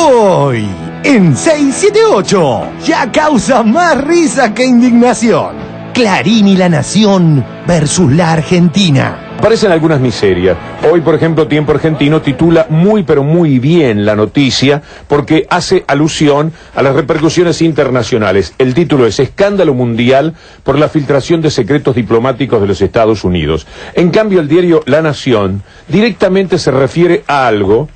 Hoy, en 678, ya causa más risa que indignación. Clarín y La Nación versus la Argentina. Aparecen algunas miserias. Hoy, por ejemplo, Tiempo Argentino titula muy pero muy bien la noticia porque hace alusión a las repercusiones internacionales. El título es Escándalo Mundial por la filtración de secretos diplomáticos de los Estados Unidos. En cambio, el diario La Nación directamente se refiere a algo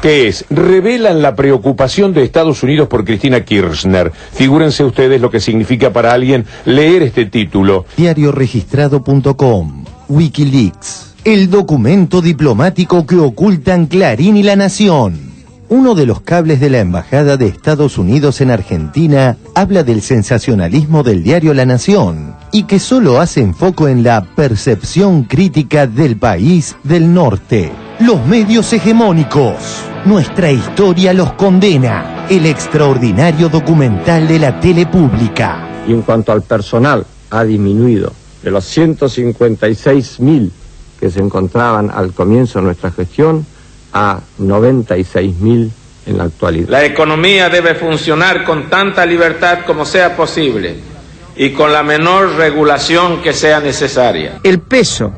que es, revelan la preocupación de Estados Unidos por Cristina Kirchner. Figúrense ustedes lo que significa para alguien leer este título. Diarioregistrado.com, Wikileaks, el documento diplomático que ocultan Clarín y La Nación. Uno de los cables de la Embajada de Estados Unidos en Argentina habla del sensacionalismo del diario La Nación y que solo hacen foco en la percepción crítica del país del norte. Los medios hegemónicos. Nuestra historia los condena. El extraordinario documental de la tele pública. Y en cuanto al personal, ha disminuido de los 156.000 que se encontraban al comienzo de nuestra gestión a 96.000 en la actualidad. La economía debe funcionar con tanta libertad como sea posible y con la menor regulación que sea necesaria. El peso,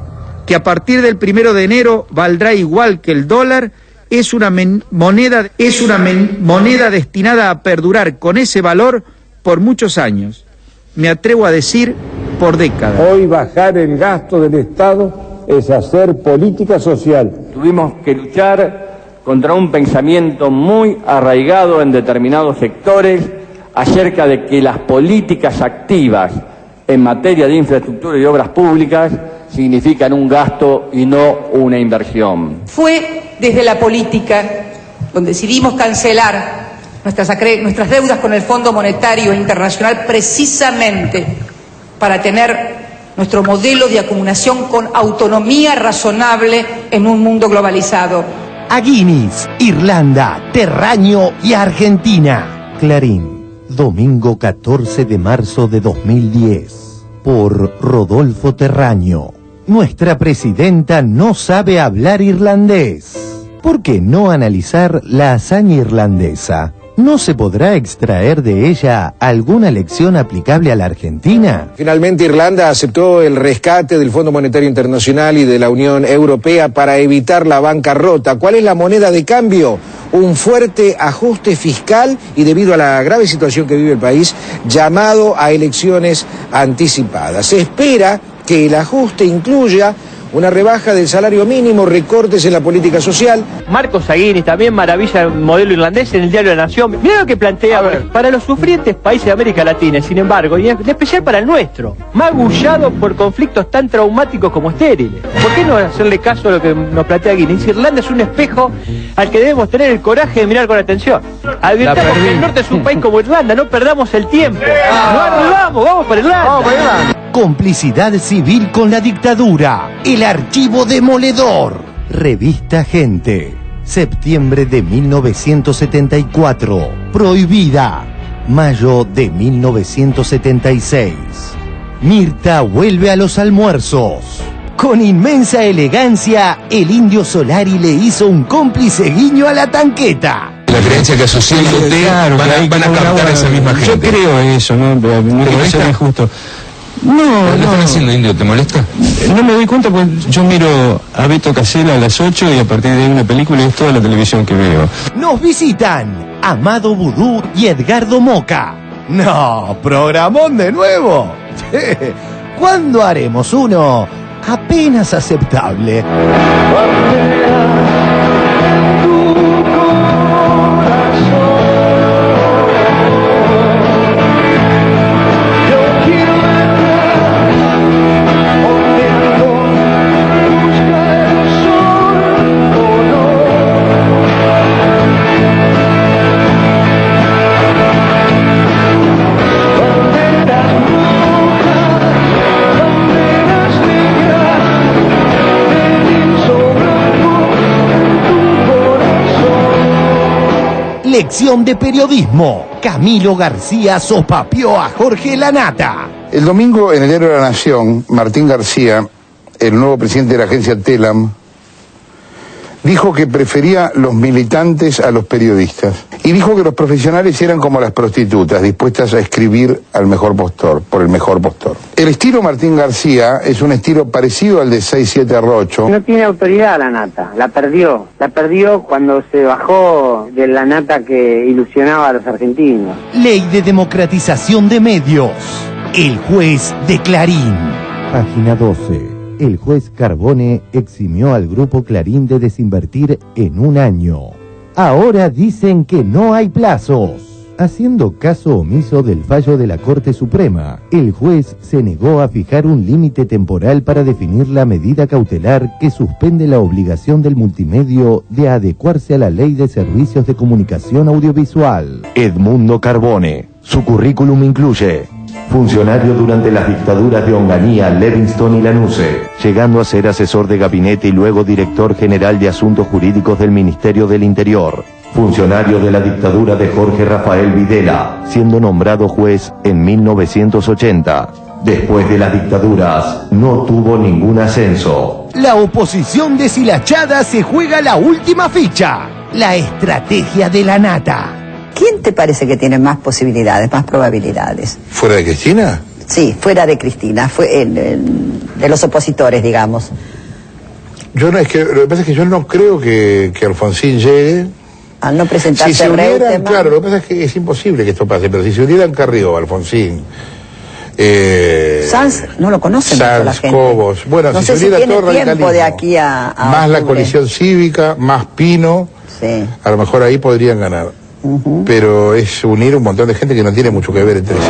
que a partir del 1 de enero valdrá igual que el dólar, es una moneda destinada a perdurar con ese valor por muchos años. Me atrevo a decir, por décadas. Hoy bajar el gasto del Estado es hacer política social. Tuvimos que luchar contra un pensamiento muy arraigado en determinados sectores acerca de que las políticas activas en materia de infraestructura y obras públicas significan un gasto y no una inversión. Fue desde la política donde decidimos cancelar nuestras deudas con el Fondo Monetario Internacional precisamente para tener nuestro modelo de acumulación con autonomía razonable en un mundo globalizado. A Guinness, Irlanda, Terraño y Argentina. Clarín, domingo 14 de marzo de 2010. Por Rodolfo Terraño. Nuestra presidenta no sabe hablar irlandés. ¿Por qué no analizar la hazaña irlandesa? ¿No se podrá extraer de ella alguna lección aplicable a la Argentina? Finalmente, Irlanda aceptó el rescate del Fondo Monetario Internacional y de la Unión Europea para evitar la bancarrota. ¿Cuál es la moneda de cambio? Un fuerte ajuste fiscal y, debido a la grave situación que vive el país, llamado a elecciones anticipadas. Se espera que el ajuste incluya una rebaja del salario mínimo, recortes en la política social. Marcos Aguirre, también maravilla el modelo irlandés en el diario La Nación. Mira lo que plantea para los sufrientes países de América Latina, sin embargo, y en especial para el nuestro, magullado por conflictos tan traumáticos como estériles. ¿Por qué no hacerle caso a lo que nos plantea Aguirre? Irlanda es un espejo al que debemos tener el coraje de mirar con atención. Advirtamos que el norte es un país como Irlanda, no perdamos el tiempo. No arribamos, vamos para Irlanda. Vamos para Irlanda. Complicidad civil con la dictadura. El archivo demoledor. Revista Gente. Septiembre de 1974. Prohibida. Mayo de 1976. Mirta vuelve a los almuerzos. Con inmensa elegancia, el Indio Solari le hizo un cómplice guiño a la tanqueta. La creencia que asociándote van a captar a esa misma gente. Yo creo eso, ¿no? ¿Te molesta? Injusto. ¿Lo están haciendo, Indio? ¿Te molesta? No me doy cuenta porque yo miro a Beto Casella a las 8 y a partir de ahí una película y es toda la televisión que veo. Nos visitan Amado Vudú y Edgardo Moca. No, programón de nuevo. ¿Cuándo haremos uno apenas aceptable? Lección de periodismo. Camilo García sopapeó a Jorge Lanata. El domingo en el diario de La Nación, Martín García, el nuevo presidente de la agencia Telam, dijo que prefería los militantes a los periodistas. Y dijo que los profesionales eran como las prostitutas, dispuestas a escribir al mejor postor, por el mejor postor. El estilo Martín García es un estilo parecido al de 6-7 Arrocho. No tiene autoridad la nata, la perdió cuando se bajó de la nata que ilusionaba a los argentinos. Ley de democratización de medios. El juez de Clarín. Página 12. El juez Carbone eximió al grupo Clarín de desinvertir en un año. Ahora dicen que no hay plazos. Haciendo caso omiso del fallo de la Corte Suprema, el juez se negó a fijar un límite temporal para definir la medida cautelar que suspende la obligación del multimedio de adecuarse a la Ley de Servicios de Comunicación Audiovisual. Edmundo Carbone. Su currículum incluye: funcionario durante las dictaduras de Onganía, Levingston y Lanuse, llegando a ser asesor de gabinete y luego director general de Asuntos Jurídicos del Ministerio del Interior. Funcionario de la dictadura de Jorge Rafael Videla, siendo nombrado juez en 1980. Después de las dictaduras, no tuvo ningún ascenso. La oposición deshilachada se juega la última ficha: la estrategia de la nata. ¿Quién te parece que tiene más posibilidades, más probabilidades? ¿Fuera de Cristina? Sí, fuera de Cristina, de los opositores, digamos. Lo que pasa es que yo no creo que Alfonsín llegue. Al no presentarse si se unieran, Reutemann. claro, lo que pasa es que es imposible que esto pase, pero si se unieran Carrió, Alfonsín, Sanz no lo conoce mucho la gente. Cobos, bueno, no si sé se uniera si todo tiene tiempo radicalismo, de aquí a más la octubre. coalición cívica, más Pino, Sí. a lo mejor ahí podrían ganar. Pero es unir un montón de gente que no tiene mucho que ver entre sí.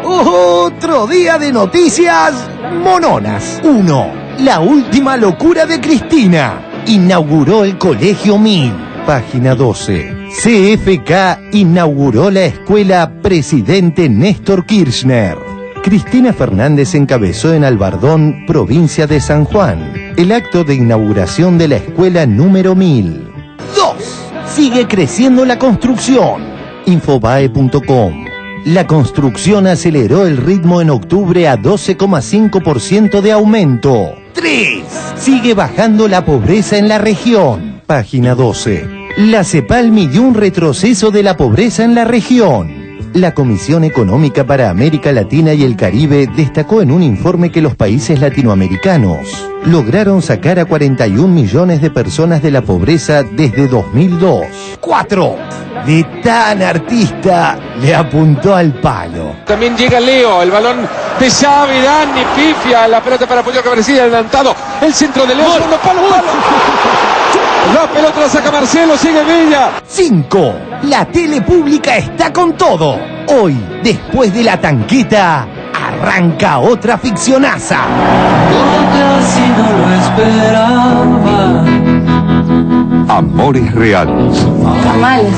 Otro día de noticias mononas. 1. La última locura de Cristina. Inauguró el Colegio 1000. Página 12. CFK inauguró la escuela Presidente Néstor Kirchner. Cristina Fernández encabezó en Albardón, provincia de San Juan, el acto de inauguración de la escuela número 1000. 2. Sigue creciendo la construcción. Infobae.com. La construcción aceleró el ritmo en octubre a 12,5% de aumento. 3. Sigue bajando la pobreza en la región. Página 12. La CEPAL midió un retroceso de la pobreza en la región. La Comisión Económica para América Latina y el Caribe destacó en un informe que los países latinoamericanos lograron sacar a 41 millones de personas de la pobreza desde 2002. 4. De tan artista, le apuntó al palo. También llega Leo, el balón de Xavi, Dani, pifia, la pelota para Puyol que parecía adelantado, el centro de Leo, segundo palo, la pelota la saca Marcelo, sigue Villa. 5. La tele pública está con todo. Hoy, después de la tanqueta, arranca otra ficcionaza. Casi no lo esperaba. Amores reales. Tamales,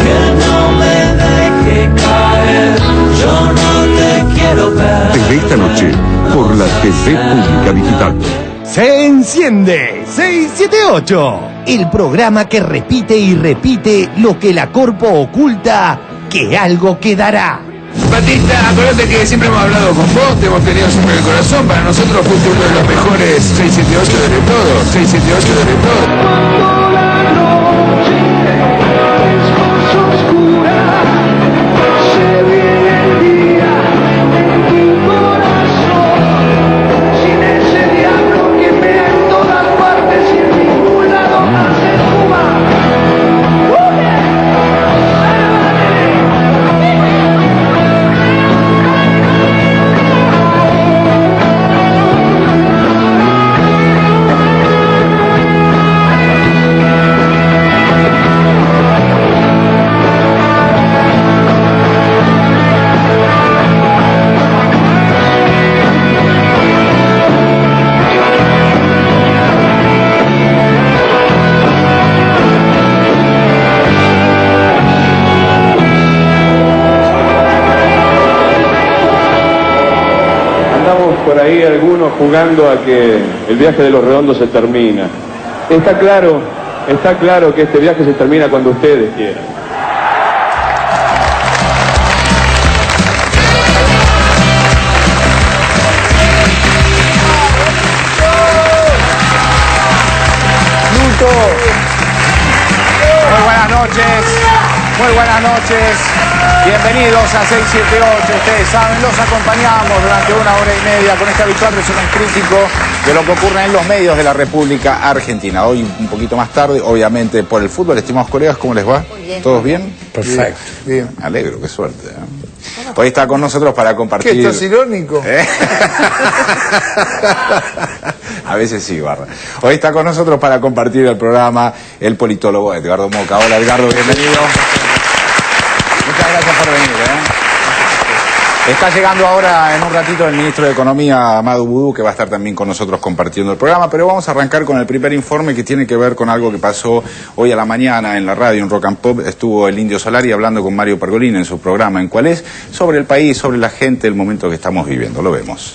que no me deje caer, yo no te quiero ver. Desde esta noche, por la TV Pública Digital. Se enciende 678, el programa que repite y repite lo que la Corpo oculta, que algo quedará. Batista, acuérdate que siempre hemos hablado con vos, te hemos tenido siempre en el corazón. Para nosotros fuiste uno de los mejores 678 de todo, 678 de todo. ahí algunos jugando a que el viaje de los redondos se termina. Está claro que este viaje se termina cuando ustedes quieran. Muy buenas noches, bienvenidos a 678, ustedes saben, los acompañamos durante 1 hora y media con este habitual resumen crítico de lo que ocurre en los medios de la República Argentina. Hoy un poquito más tarde, obviamente por el fútbol. Estimados colegas, ¿cómo les va? Muy bien. ¿Todos bien? Perfecto. Bien. Me alegro, qué suerte. Hoy está con nosotros para compartir... ¿Qué, esto es irónico? A veces sí, Barra. Hoy está con nosotros para compartir el programa el politólogo Edgardo Moca. Hola, Edgardo, bienvenido. Muchas gracias por venir. Está llegando ahora en un ratito el ministro de Economía, Amadou Boudou, que va a estar también con nosotros compartiendo el programa, pero vamos a arrancar con el primer informe que tiene que ver con algo que pasó hoy a la mañana en la radio, en Rock and Pop. Estuvo el Indio Solari hablando con Mario Pergolini en su programa En Cuál es, sobre el país, sobre la gente, el momento que estamos viviendo. Lo vemos.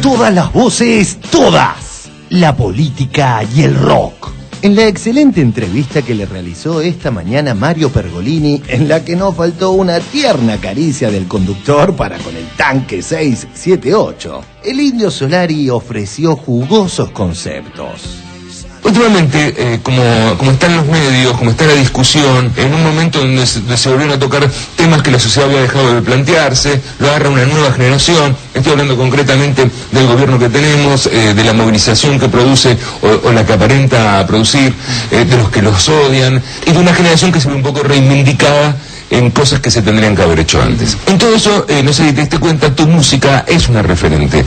Todas las voces, todas. La política y el rock. En la excelente entrevista que le realizó esta mañana Mario Pergolini, en la que no faltó una tierna caricia del conductor para con el tanque 678, el Indio Solari ofreció jugosos conceptos. Últimamente, como están los medios, como está la discusión, en un momento donde se volvieron a tocar temas que la sociedad había dejado de plantearse, lo agarra una nueva generación. Estoy hablando concretamente del gobierno que tenemos, de la movilización que produce o la que aparenta producir, de los que los odian, y de una generación que se ve un poco reivindicada en cosas que se tendrían que haber hecho antes. En todo eso, no sé si te diste cuenta, tu música es una referente.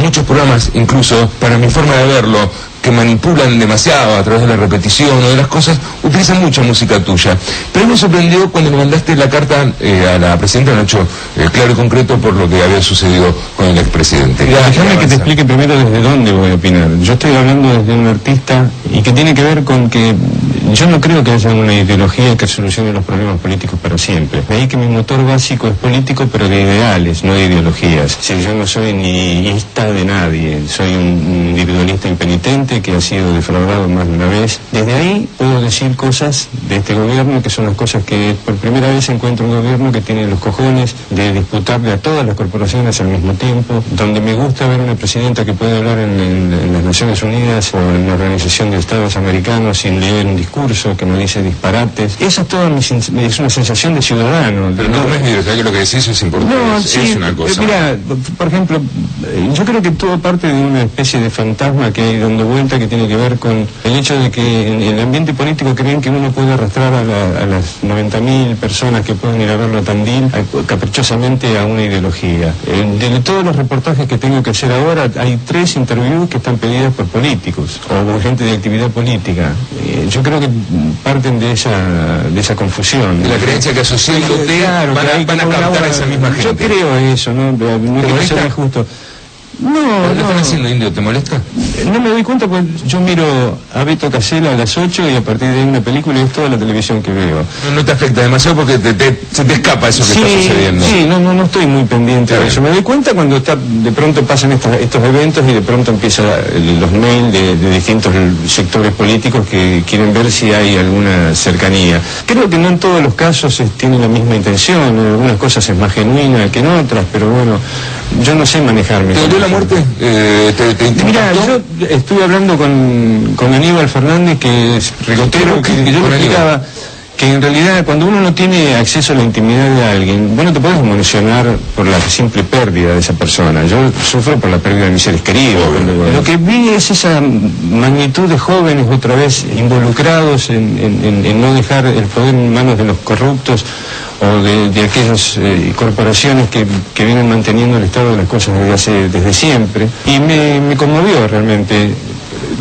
Muchos programas, incluso para mi forma de verlo, que manipulan demasiado a través de la repetición o de las cosas, utilizan mucha música tuya. Pero me sorprendió cuando le mandaste la carta a la presidenta Nacho, claro y concreto por lo que había sucedido con el expresidente. Déjame que te explique primero desde dónde voy a opinar. Yo estoy hablando desde un artista y que tiene que ver con que yo no creo que haya una ideología que solucione los problemas políticos para siempre. De ahí que mi motor básico es político, pero de ideales, no de ideologías. Si yo no soy ni ista de nadie, soy un individualista impenitente que ha sido defraudado más de una vez. Desde ahí puedo decir cosas de este gobierno que son las cosas que por primera vez encuentro un gobierno que tiene los cojones de disputarle a todas las corporaciones al mismo tiempo, donde me gusta ver una presidenta que puede hablar en las Naciones Unidas o en la Organización de Estados Americanos sin leer un discurso, que no dice disparates. Esa es una sensación de ciudadano. Pero no es ideología, que lo que decís es importante, no, sí, es una cosa. Mira, por ejemplo, yo creo que todo parte de una especie de fantasma que hay dando vuelta, que tiene que ver con el hecho de que en el ambiente político creen que uno puede arrastrar a las 90.000 personas que pueden ir a verlo a Tandil caprichosamente a una ideología. De todos los reportajes que tengo que hacer ahora, hay 3 interviews que están pedidas por políticos o por gente de actividad política. Yo creo que parten de esa confusión. De la creencia que asociándote claro, van a captar a esa misma gente. Yo creo eso, no quiero ser injusto. No, ¿lo están haciendo, Indio? ¿Te molesta? No me doy cuenta porque yo miro a Beto Casella a las 8 y a partir de ahí una película y es toda la televisión que veo. No te afecta demasiado porque se te escapa eso que está sucediendo. Sí, no estoy muy pendiente de eso. Me doy cuenta cuando de pronto pasan estos eventos y de pronto empiezan los mails de distintos sectores políticos que quieren ver si hay alguna cercanía. Creo que no en todos los casos tienen la misma intención, en algunas cosas es más genuina que en otras, pero bueno, yo no sé manejarme. ¿Te dolió la muerte? Mira, yo estuve hablando con Aníbal Fernández, que es rigotero, que yo le explicaba que en realidad cuando uno no tiene acceso a la intimidad de alguien, bueno, te puedes emocionar por la simple pérdida de esa persona. Yo sufro por la pérdida de mis seres queridos. Lo que vi es esa magnitud de jóvenes otra vez involucrados en no dejar el poder en manos de los corruptos o de aquellas corporaciones que vienen manteniendo el estado de las cosas desde siempre. Y me conmovió realmente.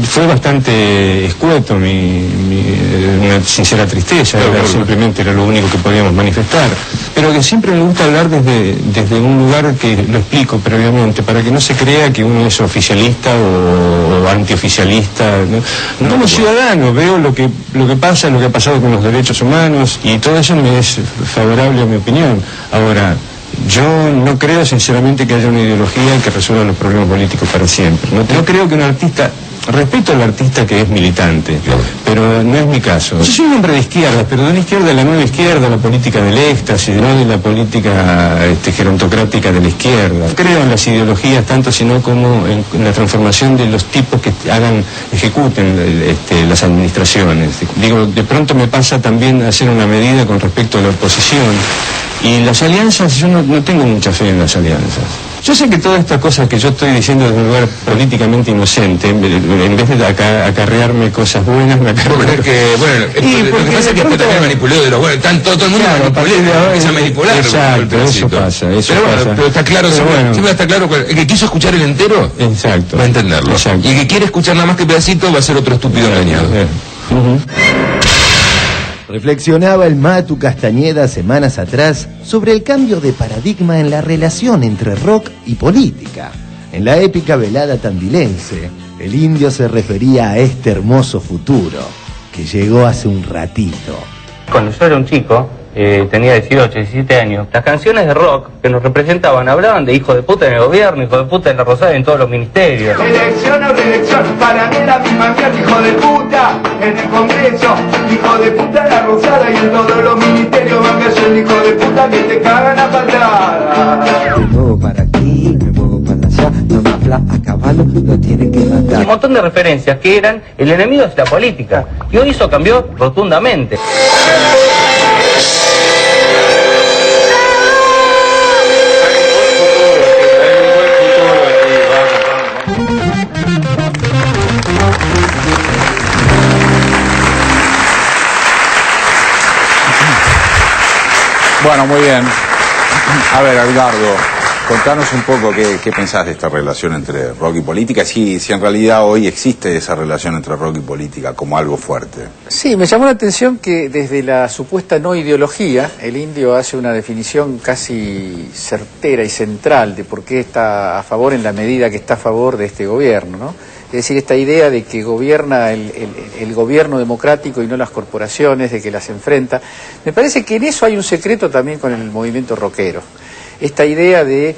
Fue bastante escueto, una sincera tristeza, simplemente era lo único que podíamos manifestar. Pero que siempre me gusta hablar desde un lugar que lo explico previamente, para que no se crea que uno es oficialista o antioficialista. ¿No? Como ciudadano veo lo que pasa, lo que ha pasado con los derechos humanos, y todo eso me es favorable a mi opinión. Ahora, Yo no creo sinceramente que haya una ideología que resuelva los problemas políticos para siempre. No creo que un artista... Respeto al artista que es militante, pero no es mi caso. Yo soy un hombre de izquierda, pero de una izquierda de la nueva izquierda, la política del éxtasis, no de la política gerontocrática de la izquierda. Creo en las ideologías tanto sino como en la transformación de los tipos que ejecuten las administraciones. Digo, de pronto me pasa también hacer una medida con respecto a la oposición. Y las alianzas, yo no tengo mucha fe en las alianzas. Yo sé que todas estas cosas que yo estoy diciendo desde un lugar políticamente inocente, en vez de acarrearme cosas buenas, me acarrean... Lo que pasa es que usted también manipuló de los buenos, todo el mundo manipuló, se manipularon. Exacto, eso pasa. Pero está claro, siempre está claro, el que quiso escuchar el entero, exacto, va a entenderlo. Exacto. Y el que quiere escuchar nada más que pedacito va a ser otro estúpido engañado. Reflexionaba el Matu Castañeda semanas atrás sobre el cambio de paradigma en la relación entre rock y política. En la épica velada tandilense, el Indio se refería a este hermoso futuro que llegó hace un ratito. Cuando yo era un chico, tenía 18, 17 años, las canciones de rock que nos representaban hablaban de hijo de puta en el gobierno, hijo de puta en la Rosada y en todos los ministerios. Elección o reelección, para mí la misma mierda, hijo de puta en el Congreso, hijo de puta en la Rosada y en todos los ministerios, van a ser hijo de puta que te cagan a patadas. Me muevo para aquí, me muevo para allá, no me habla a caballo, lo tiene que matar. Un montón de referencias que eran el enemigo de la política, y hoy eso cambió rotundamente. Bueno, muy bien. A ver, Edgardo, contanos un poco qué pensás de esta relación entre rock y política, si en realidad hoy existe esa relación entre rock y política como algo fuerte. Sí, me llamó la atención que desde la supuesta no ideología, el Indio hace una definición casi certera y central de por qué está a favor en la medida que está a favor de este gobierno, ¿no? Es decir, esta idea de que gobierna el gobierno democrático y no las corporaciones, de que las enfrenta. Me parece que en eso hay un secreto también con el movimiento rockero. Esta idea de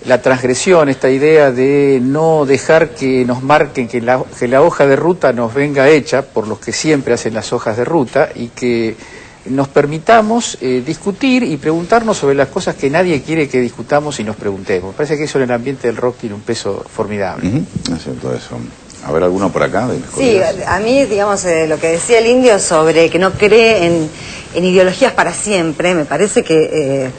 la transgresión, esta idea de no dejar que nos marquen, que la hoja de ruta nos venga hecha por los que siempre hacen las hojas de ruta y que nos permitamos discutir y preguntarnos sobre las cosas que nadie quiere que discutamos y nos preguntemos. Me parece que eso en el ambiente del rock tiene un peso formidable. Es cierto eso. A ver, ¿alguno por acá? Sí, a mí, digamos, lo que decía el Indio sobre que no cree en ideologías para siempre, me parece que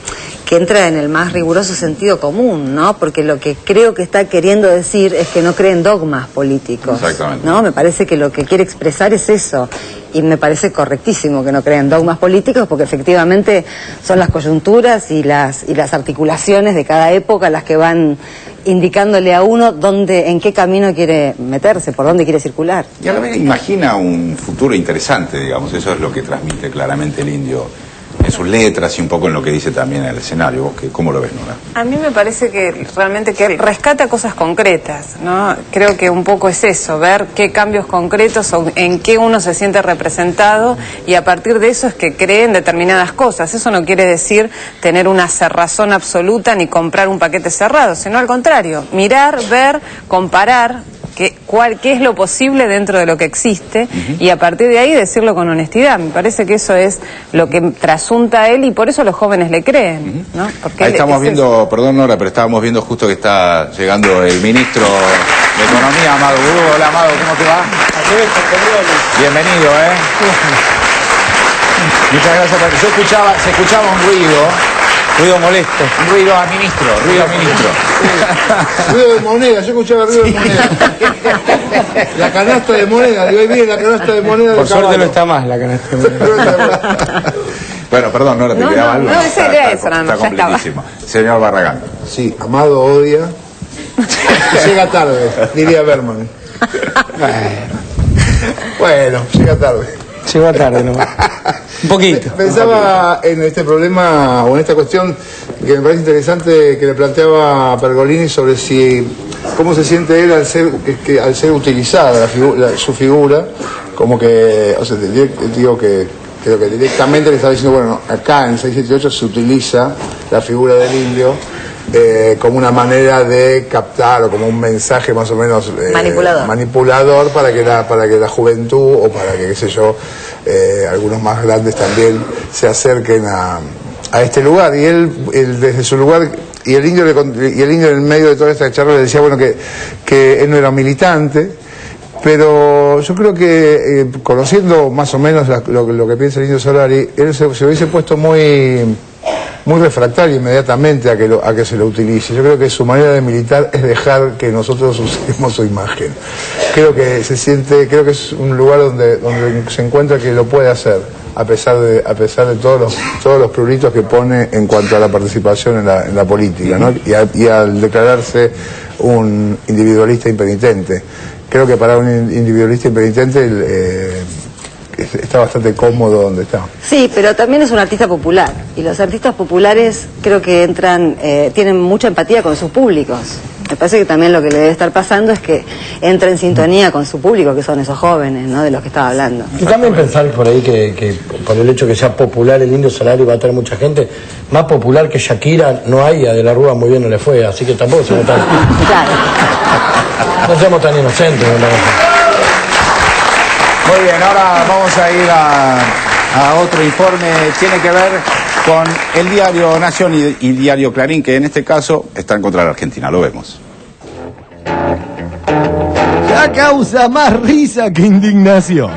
entra en el más riguroso sentido común, ¿no? Porque lo que creo que está queriendo decir es que no cree en dogmas políticos. Exactamente. ¿No? Me parece que lo que quiere expresar es eso. Y me parece correctísimo que no crea en dogmas políticos, porque efectivamente son las coyunturas y las articulaciones de cada época las que van indicándole a uno en qué camino quiere meterse, por dónde quiere circular. Y a la vez imagina un futuro interesante, digamos, eso es lo que transmite claramente el Indio en sus letras y un poco en lo que dice también en el escenario. ¿Vos cómo lo ves, Nora? A mí me parece que realmente que él rescata cosas concretas, ¿no? Creo que un poco es eso, ver qué cambios concretos o en qué uno se siente representado y a partir de eso es que cree en determinadas cosas. Eso no quiere decir tener una cerrazón absoluta ni comprar un paquete cerrado, sino al contrario, mirar, ver, comparar qué es lo posible dentro de lo que existe y a partir de ahí decirlo con honestidad. Me parece que eso es lo que trasunta a él y por eso los jóvenes le creen, ¿no? Porque ahí estamos viendo, perdón Nora, pero estábamos viendo justo que está llegando el ministro de Economía, Amado Gurú. Hola Amado, ¿cómo te va? Bienvenido, Muchas gracias. Se escuchaba un ruido molesto, un ruido a ministro. Ruido de moneda, yo escuchaba ruido de moneda. La canasta de moneda, digo, ahí viene la canasta de moneda. Por suerte no está más la canasta de moneda. Bueno, perdón, Nora, te quedaba algo. No, esa idea es nada más, está completísimo. Señor Barragán. Sí, Amado odia. Llega tarde, diría Berman. Bueno, llega tarde. Llegó tarde, ¿no? Un poquito. Pensaba en este problema o en esta cuestión que me parece interesante que le planteaba Pergolini sobre cómo se siente él al ser utilizada su figura, como que, o sea, digo que Creo que directamente le estaba diciendo, bueno, acá en 678 se utiliza la figura del indio como una manera de captar o como un mensaje más o menos manipulador para que la juventud o para que, qué sé yo, algunos más grandes también se acerquen a este lugar. Y él desde su lugar, y el indio en el medio de toda esta charla le decía, bueno, que él no era militante, pero yo creo que conociendo más o menos lo que piensa el Indio Solari, él se hubiese puesto muy refractario inmediatamente a que se lo utilice. Yo creo que su manera de militar es dejar que nosotros usemos su imagen. Creo que es un lugar donde se encuentra que lo puede hacer, a pesar de todos los pruritos que pone en cuanto a la participación en la política, ¿no? Y al declararse un individualista impenitente. Creo que para un individualista impenitente está bastante cómodo donde está. Sí, pero también es un artista popular, y los artistas populares creo que tienen mucha empatía con sus públicos. Me parece que también lo que le debe estar pasando es que entra en sintonía con su público, que son esos jóvenes, ¿no?, de los que estaba hablando. Y también pensar por ahí que por el hecho que sea popular el Indio Solari va a tener mucha gente, más popular que Shakira no hay, a De la Rúa muy bien no le fue, así que tampoco se tan... Claro. No seamos tan inocentes, me parece. Muy bien, ahora vamos a ir a otro informe, tiene que ver con el diario Nación y diario Clarín, que en este caso están contra la Argentina, lo vemos. Ya causa más risa que indignación.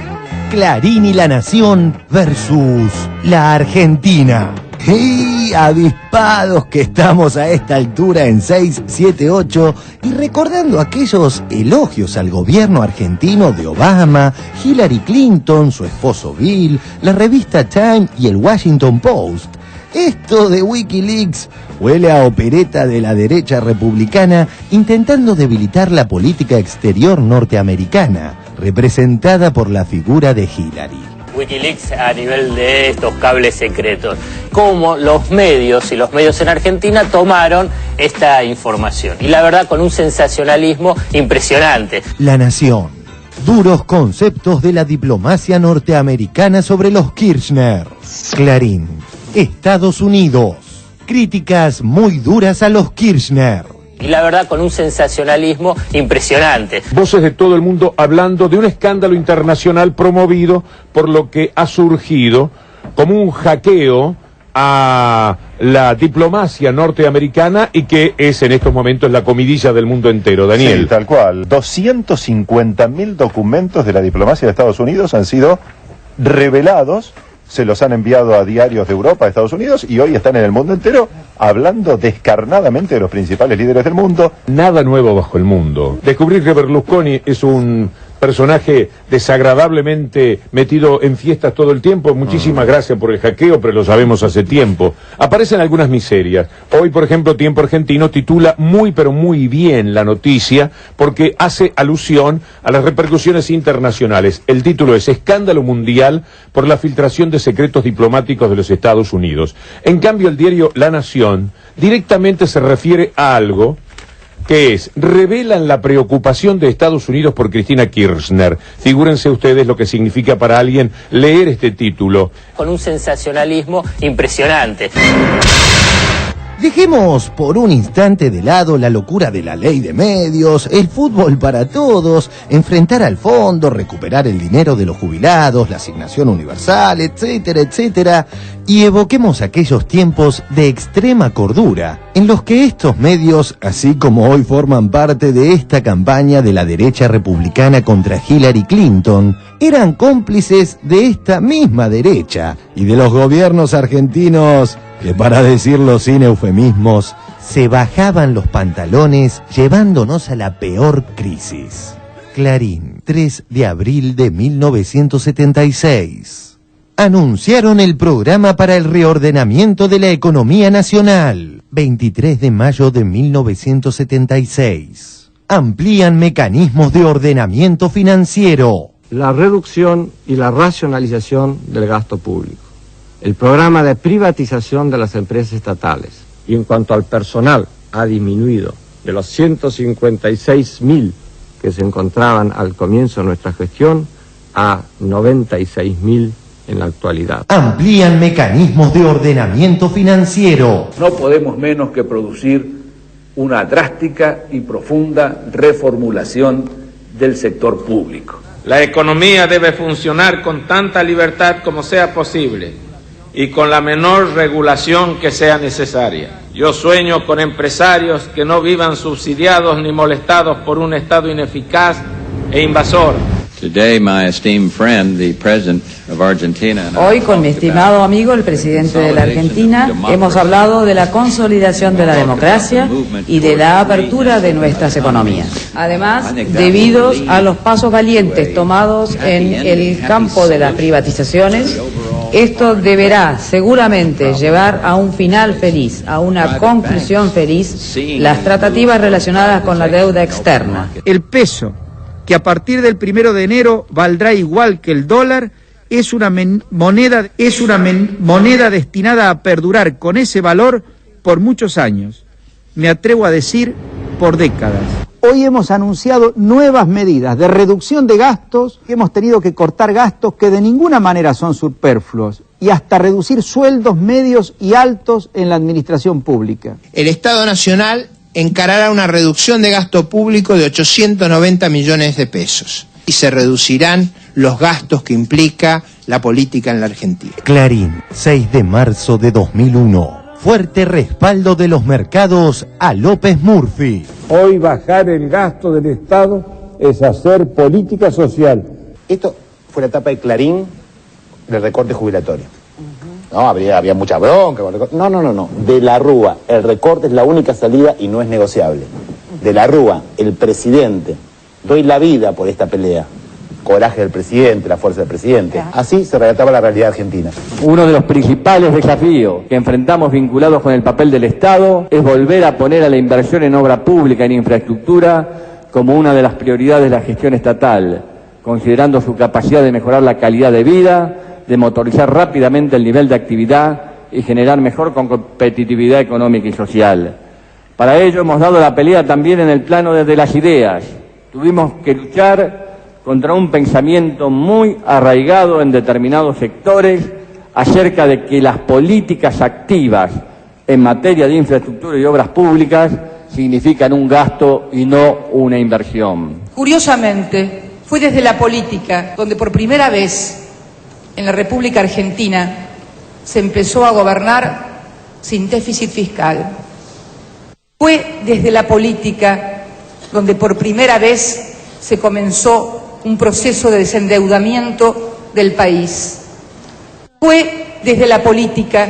Clarín y la Nación versus la Argentina. Y avispados que estamos a esta altura en 678 y recordando aquellos elogios al gobierno argentino de Obama, Hillary Clinton, su esposo Bill, la revista Time y el Washington Post. Esto de Wikileaks huele a opereta de la derecha republicana intentando debilitar la política exterior norteamericana, representada por la figura de Hillary. Wikileaks a nivel de estos cables secretos, cómo los medios en Argentina tomaron esta información. Y la verdad con un sensacionalismo impresionante. La Nación. Duros conceptos de la diplomacia norteamericana sobre los Kirchner. Clarín. Estados Unidos. Críticas muy duras a los Kirchner. Y la verdad con un sensacionalismo impresionante. Voces de todo el mundo hablando de un escándalo internacional promovido por lo que ha surgido como un hackeo a la diplomacia norteamericana y que es en estos momentos la comidilla del mundo entero. Daniel. Sí, tal cual. 250.000 documentos de la diplomacia de Estados Unidos han sido revelados, se los han enviado a diarios de Europa, de Estados Unidos, y hoy están en el mundo entero hablando descarnadamente de los principales líderes del mundo. Nada nuevo bajo el mundo. Descubrir que Berlusconi es un personaje desagradablemente metido en fiestas todo el tiempo. Muchísimas gracias por el hackeo, pero lo sabemos hace tiempo. Aparecen algunas miserias. Hoy, por ejemplo, Tiempo Argentino titula muy pero muy bien la noticia porque hace alusión a las repercusiones internacionales. El título es Escándalo Mundial por la filtración de secretos diplomáticos de los Estados Unidos. En cambio, el diario La Nación directamente se refiere a algo que es, revelan la preocupación de Estados Unidos por Cristina Kirchner. Figúrense ustedes lo que significa para alguien leer este título. Con un sensacionalismo impresionante. Dejemos por un instante de lado la locura de la ley de medios, el fútbol para todos, enfrentar al fondo, recuperar el dinero de los jubilados, la asignación universal, etcétera, etcétera, y evoquemos aquellos tiempos de extrema cordura, en los que estos medios, así como hoy forman parte de esta campaña de la derecha republicana contra Hillary Clinton, eran cómplices de esta misma derecha y de los gobiernos argentinos que, para decirlo sin eufemismos, se bajaban los pantalones llevándonos a la peor crisis. Clarín, 3 de abril de 1976. Anunciaron el programa para el reordenamiento de la economía nacional. 23 de mayo de 1976. Amplían mecanismos de ordenamiento financiero. La reducción y la racionalización del gasto público. El programa de privatización de las empresas estatales. Y en cuanto al personal, ha disminuido de los 156.000 que se encontraban al comienzo de nuestra gestión a 96.000 en la actualidad. Amplían mecanismos de ordenamiento financiero. No podemos menos que producir una drástica y profunda reformulación del sector público. La economía debe funcionar con tanta libertad como sea posible y con la menor regulación que sea necesaria. Yo sueño con empresarios que no vivan subsidiados ni molestados por un Estado ineficaz e invasor. Hoy, con mi estimado amigo, el presidente de la Argentina, hemos hablado de la consolidación de la democracia y de la apertura de nuestras economías. Además, debido a los pasos valientes tomados en el campo de las privatizaciones, esto deberá seguramente llevar a un final feliz, a una conclusión feliz, las tratativas relacionadas con la deuda externa. El peso, que a partir del 1 de enero valdrá igual que el dólar, es una moneda destinada a perdurar con ese valor por muchos años. Me atrevo a decir, por décadas. Hoy hemos anunciado nuevas medidas de reducción de gastos, hemos tenido que cortar gastos que de ninguna manera son superfluos y hasta reducir sueldos medios y altos en la administración pública. El Estado Nacional encarará una reducción de gasto público de 890 millones de pesos y se reducirán los gastos que implica la política en la Argentina. Clarín, 6 de marzo de 2001. Fuerte respaldo de los mercados a López Murphy. Hoy bajar el gasto del Estado es hacer política social. Esto fue la etapa de Clarín del recorte jubilatorio. No, había mucha bronca. No. De la Rúa, el recorte es la única salida y no es negociable. De la Rúa, el presidente. Doy la vida por esta pelea. Coraje del presidente, la fuerza del presidente. Así se relataba la realidad argentina. Uno de los principales desafíos que enfrentamos vinculados con el papel del Estado es volver a poner a la inversión en obra pública, en infraestructura, como una de las prioridades de la gestión estatal, considerando su capacidad de mejorar la calidad de vida, de motorizar rápidamente el nivel de actividad y generar mejor competitividad económica y social. Para ello hemos dado la pelea también en el plano desde las ideas. Tuvimos que luchar contra un pensamiento muy arraigado en determinados sectores acerca de que las políticas activas en materia de infraestructura y obras públicas significan un gasto y no una inversión. Curiosamente, fue desde la política donde por primera vez en la República Argentina se empezó a gobernar sin déficit fiscal. Fue desde la política donde por primera vez se comenzó un proceso de desendeudamiento del país. Fue desde la política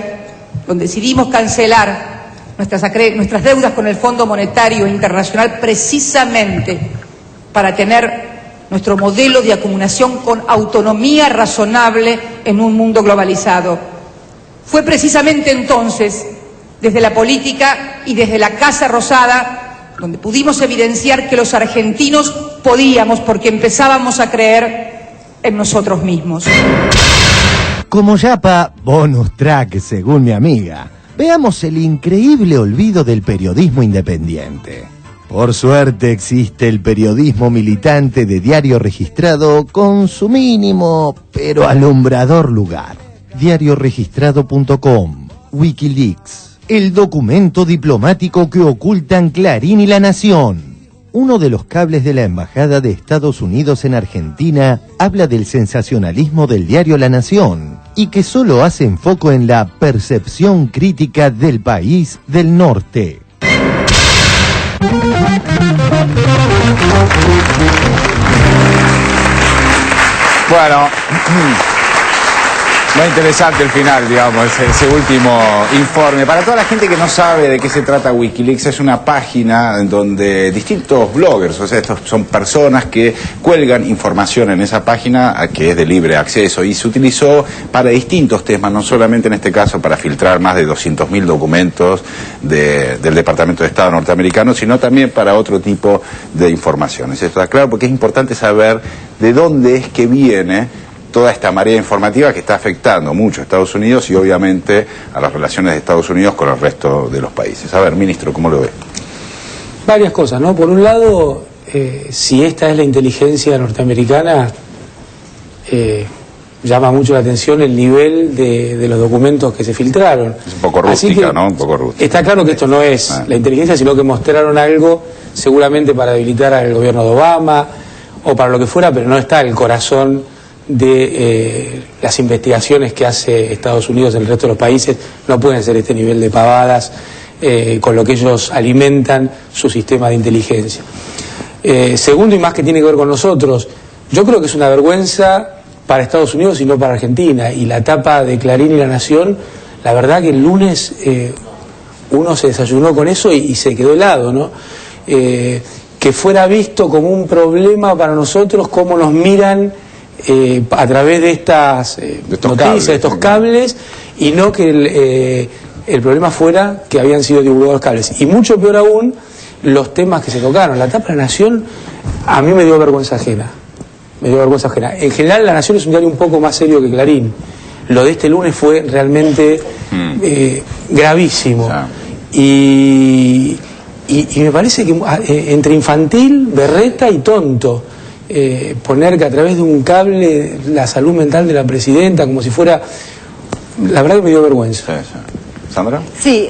donde decidimos cancelar nuestras deudas con el Fondo Monetario Internacional precisamente para tener nuestro modelo de acumulación con autonomía razonable en un mundo globalizado. Fue precisamente entonces, desde la política y desde la Casa Rosada, donde pudimos evidenciar que los argentinos podíamos, porque empezábamos a creer en nosotros mismos. Como yapa, bonus track, según mi amiga. Veamos el increíble olvido del periodismo independiente. Por suerte existe el periodismo militante de Diario Registrado con su mínimo, pero alumbrador lugar. Diarioregistrado.com, Wikileaks, el documento diplomático que ocultan Clarín y La Nación. Uno de los cables de la Embajada de Estados Unidos en Argentina habla del sensacionalismo del diario La Nación y que solo hacen foco en la percepción crítica del país del norte. Bueno, muy interesante el final, digamos, ese último informe. Para toda la gente que no sabe de qué se trata Wikileaks, es una página en donde distintos bloggers, o sea, estos son personas que cuelgan información en esa página que es de libre acceso y se utilizó para distintos temas, no solamente en este caso para filtrar más de 200.000 documentos del Departamento de Estado norteamericano, sino también para otro tipo de informaciones. Esto está claro porque es importante saber de dónde es que viene toda esta marea informativa que está afectando mucho a Estados Unidos y obviamente a las relaciones de Estados Unidos con el resto de los países. A ver, ministro, ¿cómo lo ve? Varias cosas, ¿no? Por un lado, si esta es la inteligencia norteamericana, llama mucho la atención el nivel de los documentos que se filtraron. Es un poco rústica, ¿no? Un poco rústica. Está claro que esto no es la inteligencia, sino que mostraron algo seguramente para debilitar al gobierno de Obama o para lo que fuera, pero no está el corazón de las investigaciones que hace Estados Unidos en el resto de los países. No pueden ser este nivel de pavadas con lo que ellos alimentan su sistema de inteligencia. Segundo, y más que tiene que ver con nosotros, yo creo que es una vergüenza para Estados Unidos y no para Argentina. Y la tapa de Clarín y La Nación, la verdad que el lunes uno se desayunó con eso y se quedó helado, ¿no? Que fuera visto como un problema para nosotros, cómo nos miran a través de estas noticias, de estos cables, y no que el problema fuera que habían sido divulgados cables. Y mucho peor aún, los temas que se tocaron. La tapa de La Nación a mí me dio vergüenza ajena. En general, La Nación es un diario un poco más serio que Clarín. Lo de este lunes fue realmente gravísimo. Y me parece que entre infantil, berreta y tonto, poner que a través de un cable la salud mental de la presidenta, como si fuera... La verdad que me dio vergüenza. ¿Sandra? Sí,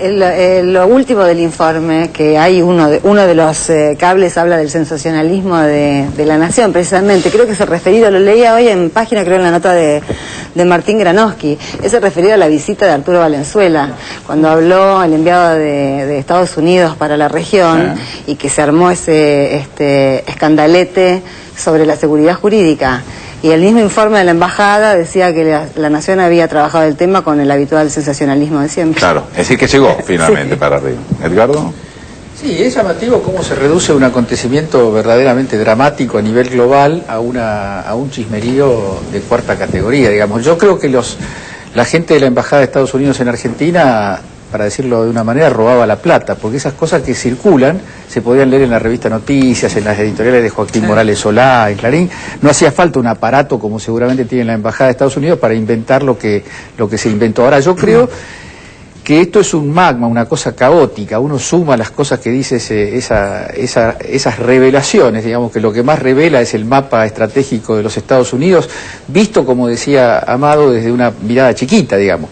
lo último del informe, que hay uno de los cables habla del sensacionalismo de La Nación, precisamente. Creo que se referido, lo leía hoy en página, creo en la nota de Martín Granowski, ese referido a la visita de Arturo Valenzuela, cuando habló el enviado de Estados Unidos para la región, y que se armó ese escandalete sobre la seguridad jurídica. Y el mismo informe de la embajada decía que la Nación había trabajado el tema con el habitual sensacionalismo de siempre. Claro, es decir que llegó finalmente para arriba. ¿Edgardo? Sí, es llamativo cómo se reduce un acontecimiento verdaderamente dramático a nivel global a un chismerío de cuarta categoría, digamos. Yo creo que la gente de la Embajada de Estados Unidos en Argentina, para decirlo de una manera, robaba la plata, porque esas cosas que circulan se podían leer en la revista Noticias, en las editoriales de Joaquín Morales Solá, en Clarín. No hacía falta un aparato como seguramente tiene la Embajada de Estados Unidos para inventar lo que se inventó. Ahora, yo creo que esto es un magma, una cosa caótica. Uno suma las cosas que dice esas revelaciones, digamos que lo que más revela es el mapa estratégico de los Estados Unidos, visto, como decía Amado, desde una mirada chiquita, digamos.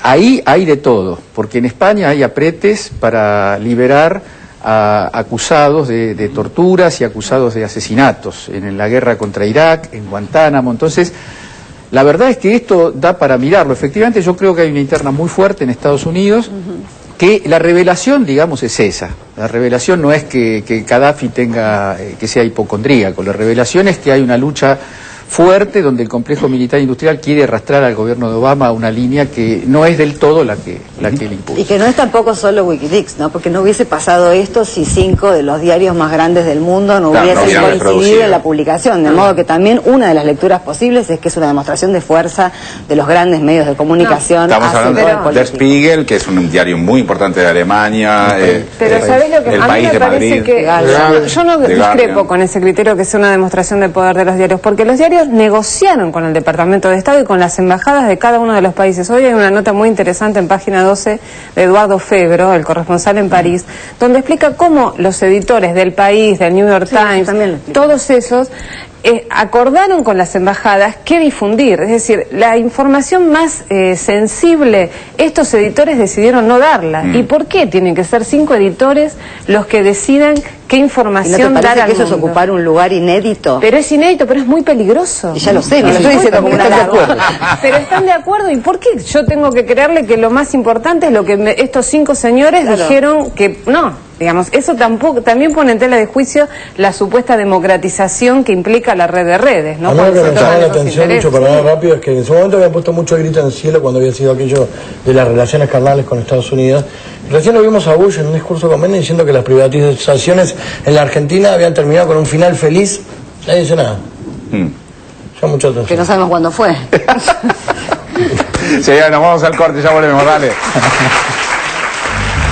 Ahí hay de todo, porque en España hay apretes para liberar a acusados de torturas y acusados de asesinatos en la guerra contra Irak, en Guantánamo. Entonces, la verdad es que esto da para mirarlo. Efectivamente, yo creo que hay una interna muy fuerte en Estados Unidos, que la revelación, digamos, es esa. La revelación no es que Gaddafi que sea hipocondríaco, la revelación es que hay una lucha fuerte donde el complejo militar industrial quiere arrastrar al gobierno de Obama a una línea que no es del todo la que él impulsa. Y que no es tampoco solo Wikileaks, ¿no? Porque no hubiese pasado esto si 5 de los diarios más grandes del mundo no hubiesen coincidido en la publicación. De modo que también una de las lecturas posibles es que es una demostración de fuerza de los grandes medios de comunicación. Estamos hablando de Der Spiegel, que es un diario muy importante de Alemania. Pero ¿sabés lo que El a mí País me de parece Madrid. que yo no discrepo con ese criterio que sea una demostración de poder de los diarios, porque los diarios negociaron con el Departamento de Estado y con las embajadas de cada uno de los países. Hoy hay una nota muy interesante en página 12 de Eduardo Febro, el corresponsal en París, donde explica cómo los editores del País, del New York Times, todos esos acordaron con las embajadas qué difundir. Es decir, la información más sensible, estos editores decidieron no darla. ¿Y por qué tienen que ser 5 editores los que decidan qué información dar al mundo? ¿No te parece que eso es ocupar un lugar inédito? Pero es inédito, pero es muy peligroso. Y ya lo sé, no estoy diciendo que están de acuerdo. Pero están de acuerdo. ¿Y por qué yo tengo que creerle que lo más importante es lo que estos 5 señores dijeron que no? Digamos, eso también pone en tela de juicio la supuesta democratización que implica la red de redes, ¿no? A mí lo que me llama la atención mucho, para hablar rápido, es que en su momento habían puesto mucho grito en el cielo cuando había sido aquello de las relaciones carnales con Estados Unidos. Recién lo vimos a Bush en un discurso con Biden diciendo que las privatizaciones en la Argentina habían terminado con un final feliz. Nadie dice nada. Ya mucha atención. Que no sabemos cuándo fue. Sí, nos vamos al corte, ya volvemos, dale.